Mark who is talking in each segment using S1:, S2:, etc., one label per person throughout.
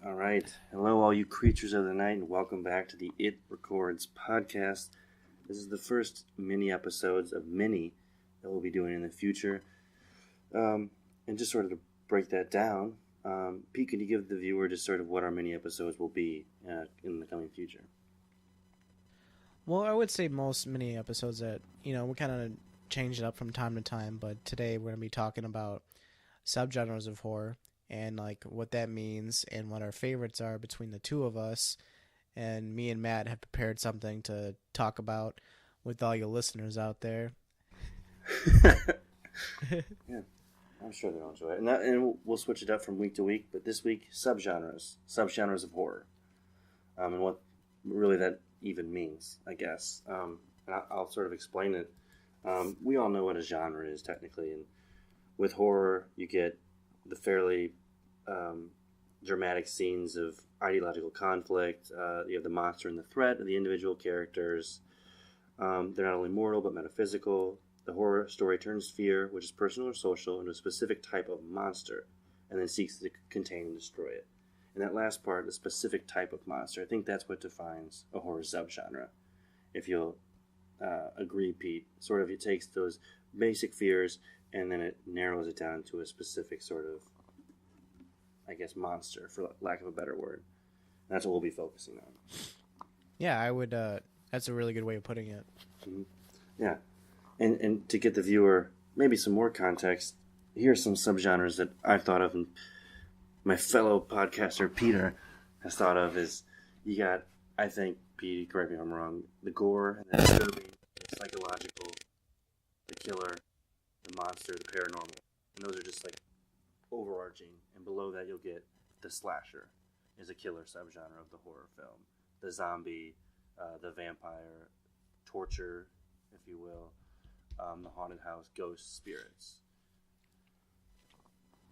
S1: All right. Hello, all you creatures of the night, and welcome back to the It Records podcast. This is the first mini episodes of many that we'll be doing in the future. And just sort of to break that down, Pete, could you give the viewer just sort of what our mini episodes will be in the coming future?
S2: Well, I would say most mini episodes that, we kind of change it up from time to time, but today we're going to be talking about subgenres of horror and like what that means and what our favorites are between the two of us. And me and Matt have prepared something to talk about with all your listeners out there.
S1: Yeah, I'm sure they'll enjoy it. And we'll switch it up from week to week, but this week, subgenres of horror. And what really that even means, I guess. And I'll sort of explain it. We all know what a genre is, technically, and with horror, you get the fairly dramatic scenes of ideological conflict. You have the monster and the threat of the individual characters. They're not only mortal, but metaphysical. The horror story turns fear, which is personal or social, into a specific type of monster, and then seeks to contain and destroy it. And that last part, the specific type of monster, I think that's what defines a horror subgenre. If you'll agree, Pete, sort of it takes those basic fears and then it narrows it down to a specific sort of, I guess, monster, for lack of a better word. And that's what we'll be focusing on.
S2: Yeah, I would. That's a really good way of putting it.
S1: Mm-hmm. Yeah. And to get the viewer maybe some more context, here's some subgenres that I've thought of and my fellow podcaster Peter has thought of. Is you got, I think, Pete, correct me if I'm wrong, the gore and the disturbing, the psychological, the killer, the monster, the paranormal. And those are just like overarching. And below that you'll get the slasher is a killer subgenre of the horror film. The zombie, the vampire, torture, if you will, the haunted house, ghosts, spirits.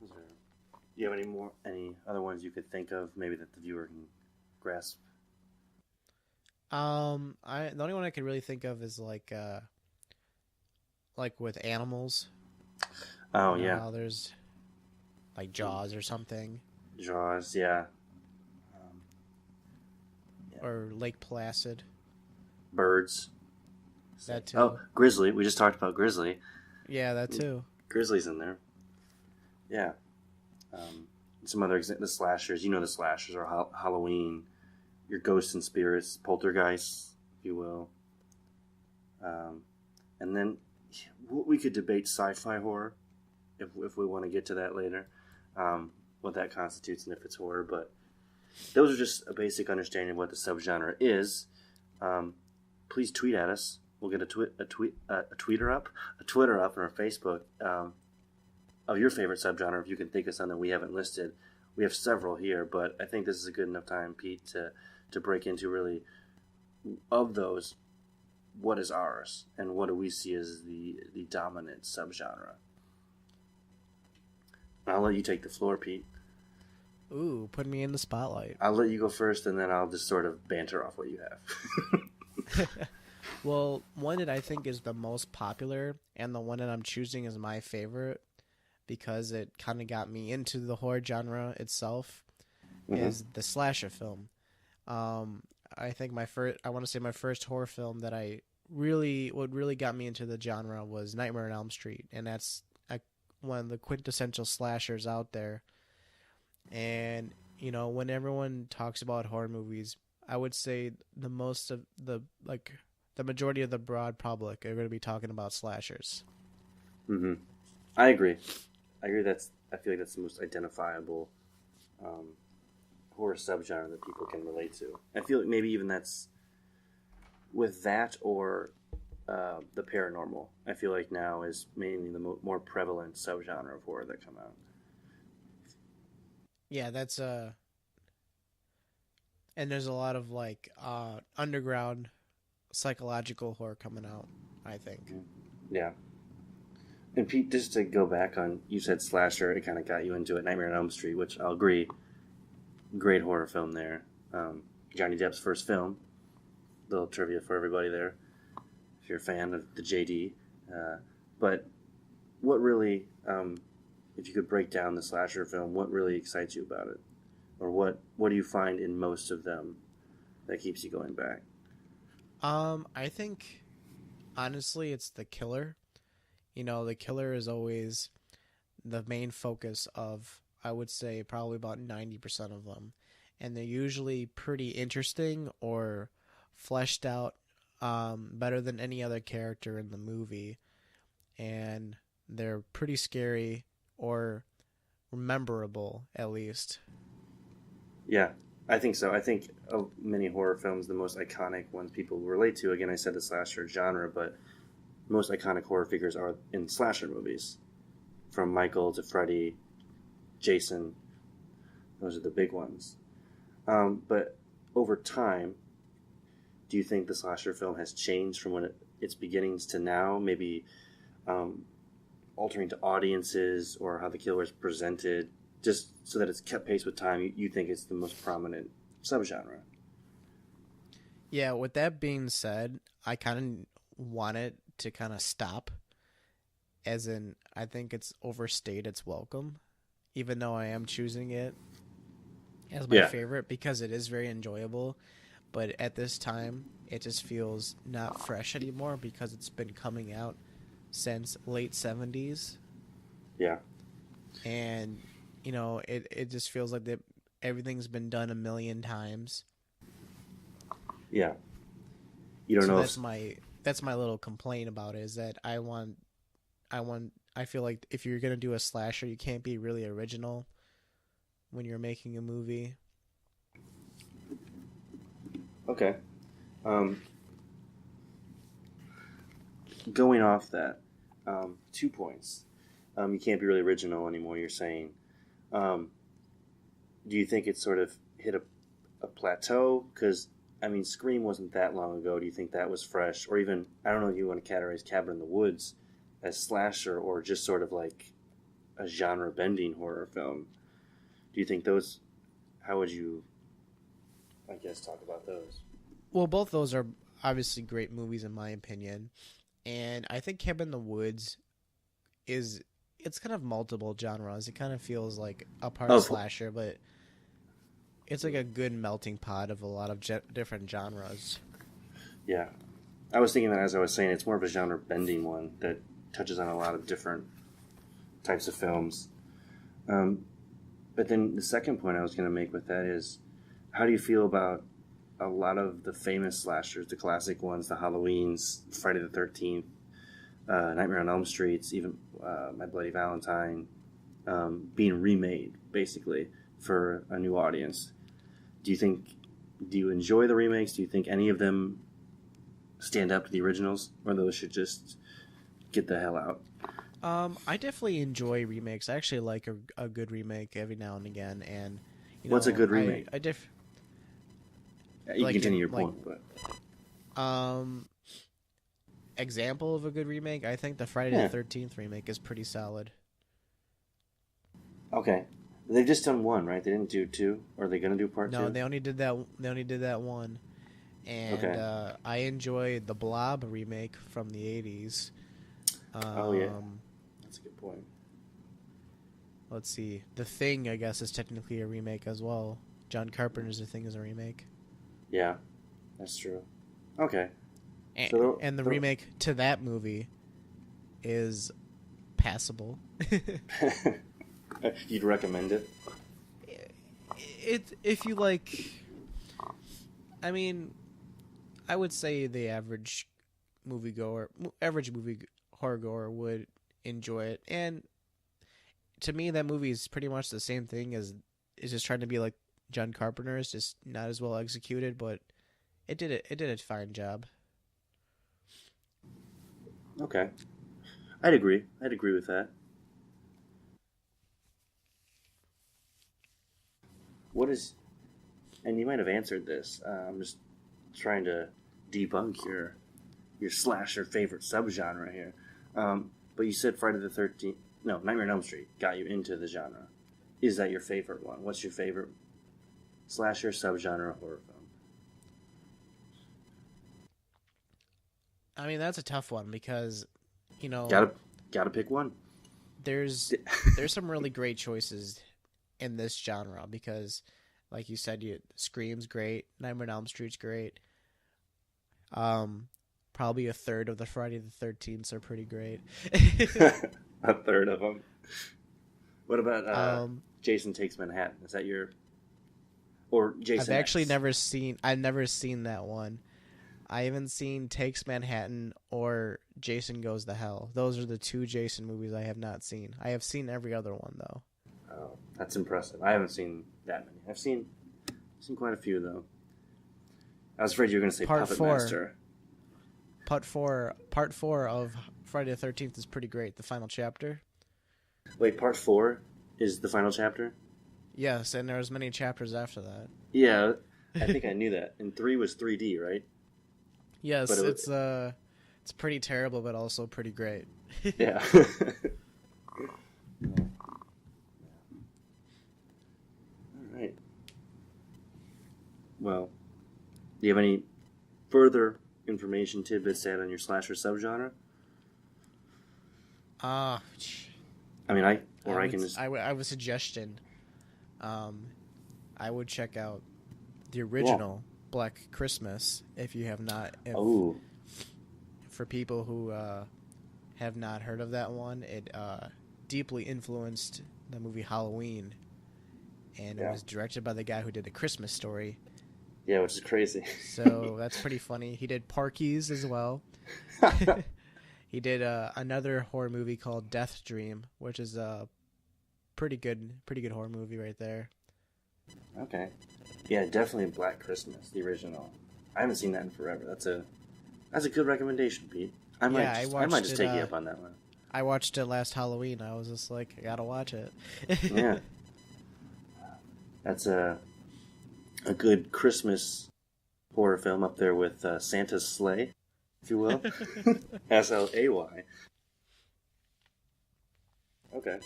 S1: Do you have any other ones you could think of, maybe that the viewer can grasp?
S2: The only one I could really think of is like with animals.
S1: Oh, yeah.
S2: There's like Jaws or something.
S1: Jaws, yeah.
S2: Or Lake Placid.
S1: Birds.
S2: That too.
S1: Oh, Grizzly. We just talked about Grizzly.
S2: Yeah, that too.
S1: Grizzly's in there. Yeah. Some other the slashers. You know the slashers are Halloween. Your ghosts and spirits, poltergeists, if you will. And then we could debate sci-fi horror if we want to get to that later, what that constitutes and if it's horror. But those are just a basic understanding of what the subgenre is. Please tweet at us. We'll get a Twitter up on our Facebook of your favorite subgenre. If you can think of something we haven't listed, we have several here, but I think this is a good enough time, Pete, to break into really of those. What is ours, and what do we see as the dominant subgenre? I'll let you take the floor, Pete.
S2: Ooh, put me in the spotlight.
S1: I'll let you go first, and then I'll just sort of banter off what you have.
S2: Well, one that I think is the most popular, and the one that I'm choosing as my favorite, because it kind of got me into the horror genre itself, is the slasher film. I think my first horror film that what really got me into the genre was Nightmare on Elm Street, and that's one of the quintessential slashers out there. And when everyone talks about horror movies, I would say the majority of the broad public are going to be talking about slashers.
S1: Mm-hmm. I agree. I feel like that's the most identifiable horror subgenre that people can relate to. I feel like maybe even that's with that or the paranormal. I feel like now is mainly the more prevalent subgenre of horror that come out.
S2: Yeah, that's and there's a lot of like underground psychological horror coming out, I think.
S1: Yeah. And Pete, just to go back on, you said slasher, it kind of got you into it. Nightmare on Elm Street, which I'll agree, great horror film there. Johnny Depp's first film. Little trivia for everybody there, if you're a fan of the JD. But what really, if you could break down the slasher film, what really excites you about it? or what do you find in most of them that keeps you going back?
S2: I think honestly it's the killer. The killer is always the main focus of, I would say, probably about 90% of them. And they're usually pretty interesting or fleshed out better than any other character in the movie. And they're pretty scary or memorable, at least.
S1: Yeah, I think so. I think of many horror films, the most iconic ones people relate to, again, I said the slasher genre, but most iconic horror figures are in slasher movies. From Michael to Freddy, Jason, those are the big ones. But over time, do you think the slasher film has changed from its beginnings to now? Maybe altering to audiences or how the killer is presented, just so that it's kept pace with time. You think it's the most prominent subgenre?
S2: Yeah, with that being said, I kind of want it to kind of stop. As in, I think it's overstayed its welcome, even though I am choosing it as my favorite because it is very enjoyable. But at this time, it just feels not fresh anymore because it's been coming out since late 70s.
S1: Yeah.
S2: And, it just feels like that everything's been done a million times.
S1: Yeah. You don't know.
S2: That's my little complaint about it, is that I feel like if you're gonna do a slasher, you can't be really original when you're making a movie.
S1: Okay. Going off that, 2 points. You can't be really original anymore, you're saying. Do you think it sort of hit a plateau? Because, Scream wasn't that long ago. Do you think that was fresh? Or even, I don't know if you want to categorize Cabin in the Woods as slasher or just sort of like a genre-bending horror film. Do you think those... How would you, I guess, talk about those?
S2: Well, both those are obviously great movies in my opinion. And I think Cabin in the Woods it's kind of multiple genres. It kind of feels like a part of slasher, but it's like a good melting pot of a lot of different genres.
S1: Yeah. I was thinking that as I was saying, it's more of a genre-bending one that touches on a lot of different types of films. But then the second point I was going to make with that is, how do you feel about a lot of the famous slashers, the classic ones, the Halloweens, Friday the 13th, Nightmare on Elm Street, even My Bloody Valentine, being remade, basically, for a new audience? Do you enjoy the remakes? Do you think any of them stand up to the originals, or those should just get the hell out?
S2: I definitely enjoy remakes. I actually like a good remake every now and again. And
S1: what's a good remake? You
S2: like
S1: continue your point, but
S2: example of a good remake, I think the Friday the 13th remake is pretty solid.
S1: Okay, they've just done one, right? They didn't do two, or are they going to do part two?
S2: No, they only did that. They only did that one, and I enjoyed the Blob remake from the '80s.
S1: Oh yeah, that's a good point.
S2: Let's see, The Thing, I guess, is technically a remake as well. John Carpenter's The Thing is a remake.
S1: Yeah, that's true. Okay.
S2: And the remake to that movie is passable.
S1: You'd recommend it?
S2: If you like... I mean, I would say the average movie horror-goer would enjoy it. And to me, that movie is pretty much the same thing as... It's just trying to be like John Carpenter. It's just not as well executed, but it did a fine job.
S1: Okay. I'd agree with that. What is... And you might have answered this. I'm just trying to debunk your slasher favorite subgenre here. But you said Friday the 13th... No, Nightmare on Elm Street got you into the genre. Is that your favorite one? What's your favorite slasher subgenre horror film?
S2: I mean, that's a tough one because,
S1: Gotta pick one.
S2: There's some really great choices in this genre because Like you said, Scream's great. Nightmare on Elm Street's great. Probably a third of the Friday the 13th are pretty great.
S1: A third of them. What about Jason Takes Manhattan? Is that your... Or Jason
S2: I've actually
S1: X?
S2: I've never seen that one. I haven't seen Takes Manhattan or Jason Goes to Hell. Those are the two Jason movies I have not seen. I have seen every other one, though.
S1: Oh, that's impressive. I haven't seen that many. I've seen quite a few, though. I was afraid you were going to say Puppet Master.
S2: Part four of Friday the 13th is pretty great. The final chapter.
S1: Wait, part 4 is the final chapter?
S2: Yes, and there's many chapters after that.
S1: Yeah, I think I knew that. And 3 was 3D, right?
S2: Yes, it's pretty terrible, but also pretty great.
S1: Yeah. All right. Well, do you have any further information, tidbits to add on your slasher subgenre? I mean, I
S2: have a suggestion. I would check out the original Black Christmas if you have not. For people who have not heard of that one, it deeply influenced the movie Halloween, and it was directed by the guy who did A Christmas Story.
S1: Yeah, which is crazy.
S2: So that's pretty funny. He did Parkies as well. He did another horror movie called Death Dream, which is a pretty good horror movie right there.
S1: Okay. Yeah, definitely Black Christmas, the original. I haven't seen that in forever. That's a good recommendation, Pete. I might just take you up on that one.
S2: I watched it last Halloween. I was just like, I gotta watch it.
S1: Yeah. That's a good Christmas horror film up there with Santa's Sleigh, if you will. S-L-A-Y. Okay.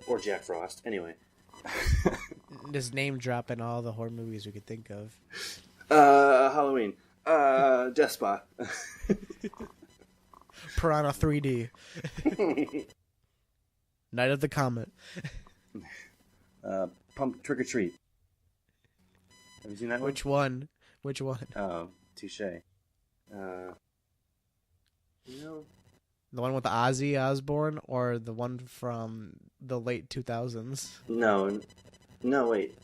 S1: Or Jack Frost. Anyway.
S2: Just name dropping all the horror movies we could think of.
S1: Halloween. Death Spa.
S2: Piranha 3D. Night of the Comet.
S1: Pump Trick or Treat. Have you seen that one?
S2: Which one?
S1: Oh, touche.
S2: The one with Ozzy Osbourne or the one from the late 2000s?
S1: No, wait.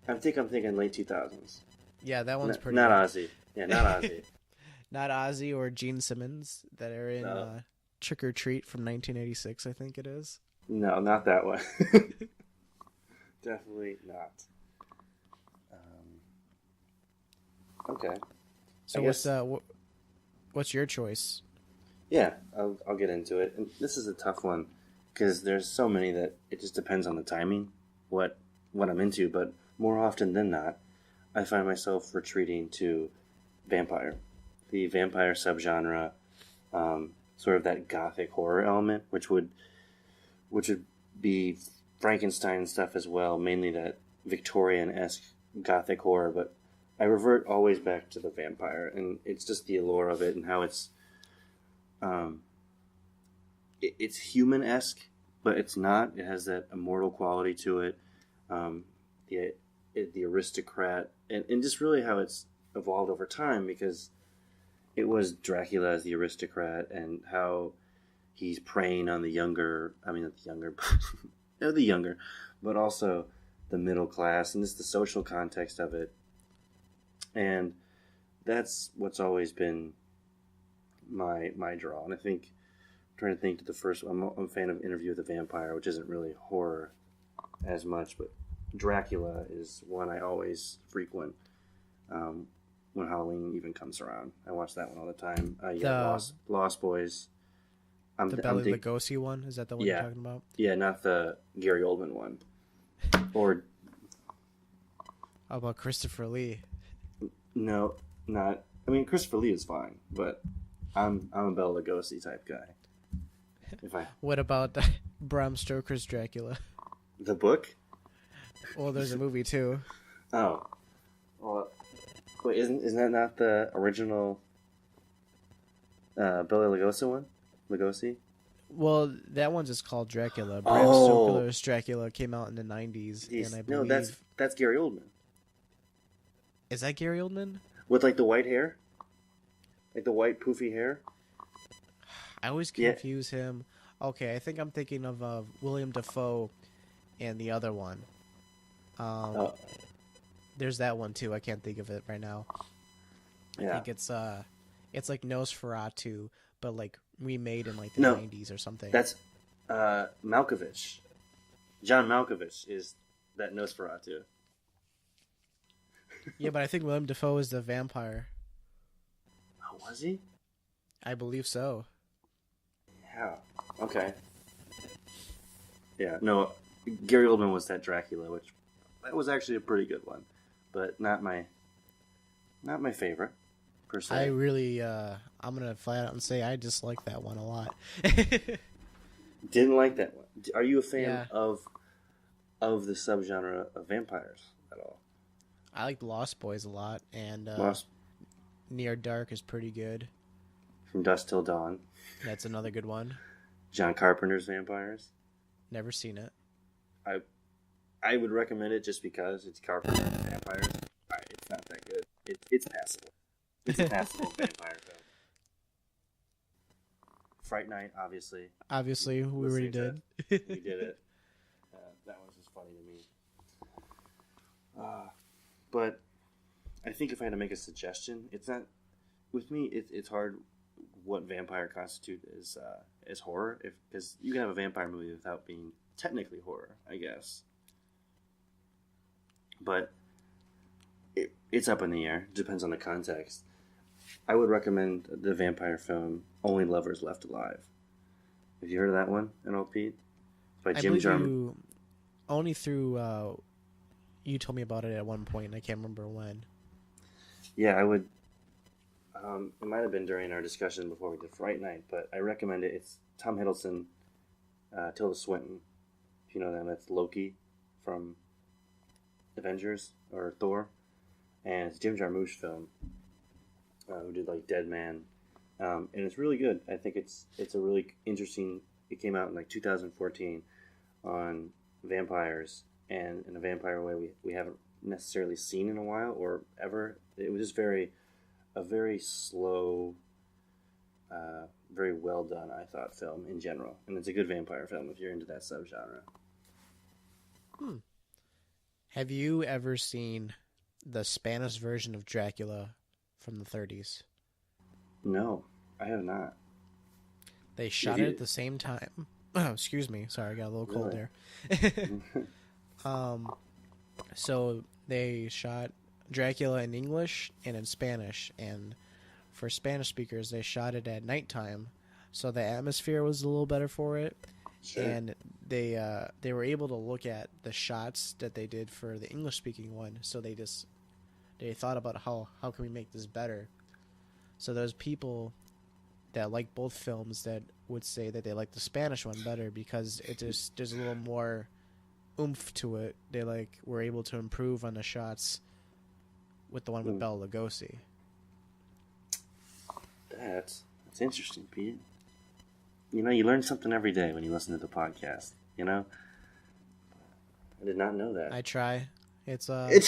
S1: I'm thinking late 2000s.
S2: Yeah, that one's pretty
S1: not
S2: good.
S1: Ozzy. Yeah, not Ozzy.
S2: Not Ozzy or Gene Simmons that are in Trick or Treat from 1986, I think it is.
S1: No, not that one. Definitely not. Okay.
S2: So what's your choice?
S1: Yeah, I'll get into it. And this is a tough one because there's so many that it just depends on the timing, what I'm into. But more often than not, I find myself retreating to vampire, the vampire subgenre, sort of that gothic horror element, which would be Frankenstein stuff as well, mainly that Victorian-esque gothic horror. But I revert always back to the vampire, and it's just the allure of it and how it's human-esque, but it's not. It has that immortal quality to it, the aristocrat, and just really how it's evolved over time, because it was Dracula as the aristocrat and how he's preying on the younger, but also the middle class, and just the social context of it. And that's what's always been my draw. And I think, I'm trying to think to the first one, I'm a fan of Interview with the Vampire, which isn't really horror as much, but Dracula is one I always frequent when Halloween even comes around. I watch that one all the time. Lost Boys.
S2: The Bela Lugosi one? Is that the one you're talking about?
S1: Yeah, not the Gary Oldman one. Or
S2: how about Christopher Lee?
S1: No, not. I mean, Christopher Lee is fine, but I'm a Bela Lugosi type guy.
S2: What about Bram Stoker's Dracula?
S1: The book?
S2: Well, there's a movie too.
S1: Oh, well, wait, isn't that not the original Bela Lugosi one? Lugosi?
S2: Well, that one's just called Dracula. Bram
S1: Oh,
S2: Stoker's Dracula came out in the 90s, and I
S1: no,
S2: believe...
S1: that's Gary Oldman
S2: Is that Gary Oldman?
S1: with like the white hair, like the white poofy hair.
S2: I always confuse him. Okay, I think I'm thinking of William Dafoe and the other one. There's that one too. I can't think of it right now. I think it's like Nosferatu, but like remade in like the 90s or something.
S1: That's Malkovich. John Malkovich is that Nosferatu.
S2: Yeah, but I think William Dafoe is the vampire.
S1: Oh, was he?
S2: I believe so.
S1: Yeah. Okay. Yeah. No, Gary Oldman was that Dracula, which that was actually a pretty good one, but not my favorite per se.
S2: I really, I'm gonna flat out and say I dislike that one a lot.
S1: Didn't like that one. Are you a fan of the subgenre of vampires at all?
S2: I like Lost Boys a lot, and Near Dark is pretty good.
S1: From Dusk Till Dawn.
S2: That's another good one.
S1: John Carpenter's Vampires.
S2: Never seen it.
S1: I would recommend it just because it's Carpenter's Vampires. It's not that good. It's passable. It's a passable vampire film. Fright Night, obviously.
S2: Obviously, we already did.
S1: We did it. That was just funny to me. But I think if I had to make a suggestion, it's not with me. It's hard. What vampire constitute is horror? Because you can have a vampire movie without being technically horror, I guess. But it's up in the air. Depends on the context. I would recommend the vampire film Only Lovers Left Alive. Have you heard of that one at all, Pete? It's by Jim Jarmusch.
S2: Only through you told me about it at one point, and I can't remember when.
S1: Yeah, I would. It might have been during our discussion before we did Fright Night, but I recommend it. It's Tom Hiddleston, Tilda Swinton. If you know them, that's Loki from Avengers or Thor, and it's a Jim Jarmusch film who did like Dead Man, and it's really good. I think it's a really interesting. It came out in like 2014 on vampires, and in a vampire way we haven't necessarily seen in a while or ever. It was just a very slow, very well done, I thought, film in general. And it's a good vampire film if you're into that subgenre.
S2: Have you ever seen the Spanish version of Dracula from the 30s? No,
S1: I have not.
S2: They shot it at the same time. Oh, excuse me. Sorry, I got a little cold there. So they shot Dracula in English and in Spanish, and for Spanish speakers they shot it at nighttime, so the atmosphere was a little better for it. Sure. And they were able to look at the shots that they did for the English speaking one, so they thought about how can we make this better. So there's people that like both films that would say that they like the Spanish one better because there's a little more oomph to it. They were able to improve on the shots with the one with Bela Lugosi.
S1: That's interesting, Pete. You know, you learn something every day when you listen to the podcast. You know, I did not know that.
S2: I try. It's
S1: I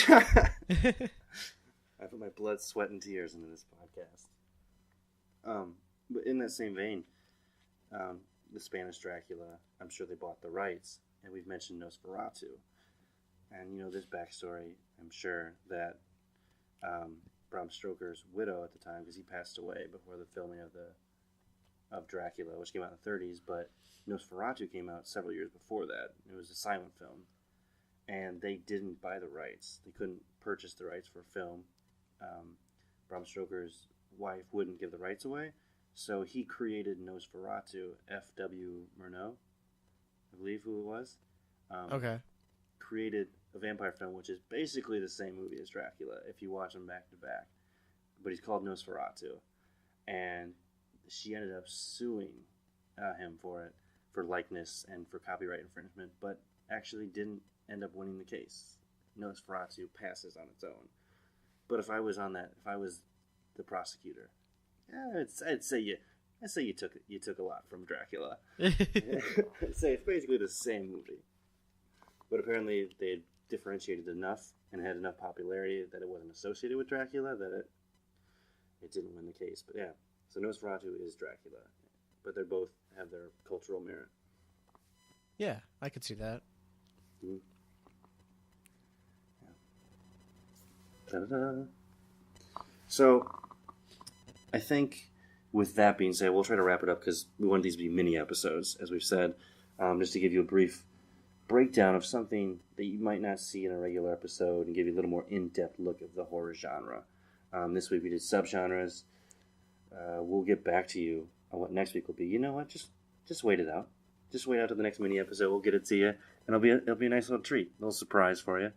S1: put my blood, sweat, and tears into this podcast. But in that same vein, the Spanish Dracula, I'm sure they bought the rights, and we've mentioned Nosferatu, and you know this backstory. I'm sure that Bram Stoker's widow at the time, because he passed away before the filming of Dracula, which came out in the 30s, but Nosferatu came out several years before that. It was a silent film, and they didn't buy the rights. They couldn't purchase the rights for film. Bram Stoker's wife wouldn't give the rights away, so he created Nosferatu. F.W. Murnau, I believe who it was.
S2: Okay.
S1: Created a vampire film, which is basically the same movie as Dracula if you watch them back to back, but he's called Nosferatu, and she ended up suing him for likeness and for copyright infringement, but actually didn't end up winning the case. Nosferatu passes on its own. But if I was the prosecutor, I'd say I say you took a lot from Dracula. I'd say it's basically the same movie, but apparently they differentiated enough and had enough popularity that it wasn't associated with Dracula that it didn't win the case. But yeah, so Nosferatu is Dracula, but they both have their cultural merit.
S2: Yeah, I could see that.
S1: Mm-hmm. Yeah. Da-da-da. So, I think with that being said, we'll try to wrap it up because we want these to be mini episodes, as we've said, just to give you a brief breakdown of something that you might not see in a regular episode and give you a little more in-depth look of the horror genre. This week we did subgenres. We'll get back to you on what next week will be. You know what? Just wait it out. Just wait out to the next mini episode. We'll get it to you, and it'll be a nice little treat, a little surprise for you.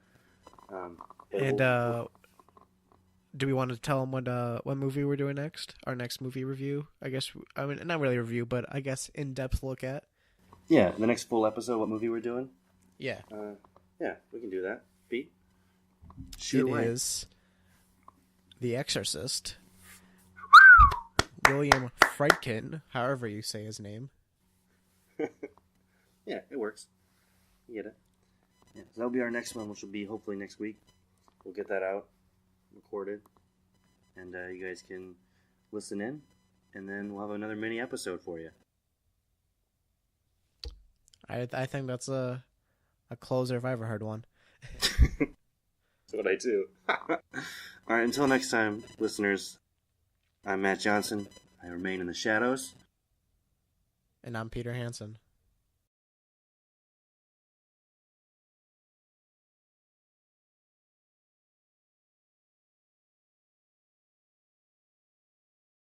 S2: Do we want to tell them what movie we're doing next? Our next movie review, I guess. I mean, not really review, but I guess in-depth look at.
S1: Yeah, the next full episode, what movie we're doing?
S2: Yeah.
S1: Yeah, we can do that. Pete?
S2: Shoot away. It is The Exorcist. William Friedkin, however you say his name.
S1: Yeah, it works. You get it. Yeah, so that'll be our next one, which will be hopefully next week. We'll get that out, recorded, and you guys can listen in, and then we'll have another mini episode for you.
S2: I think that's a closer if I ever heard one.
S1: That's what I do. All right, until next time, listeners, I'm Matt Johnson. I remain in the shadows.
S2: And I'm Peter Hansen.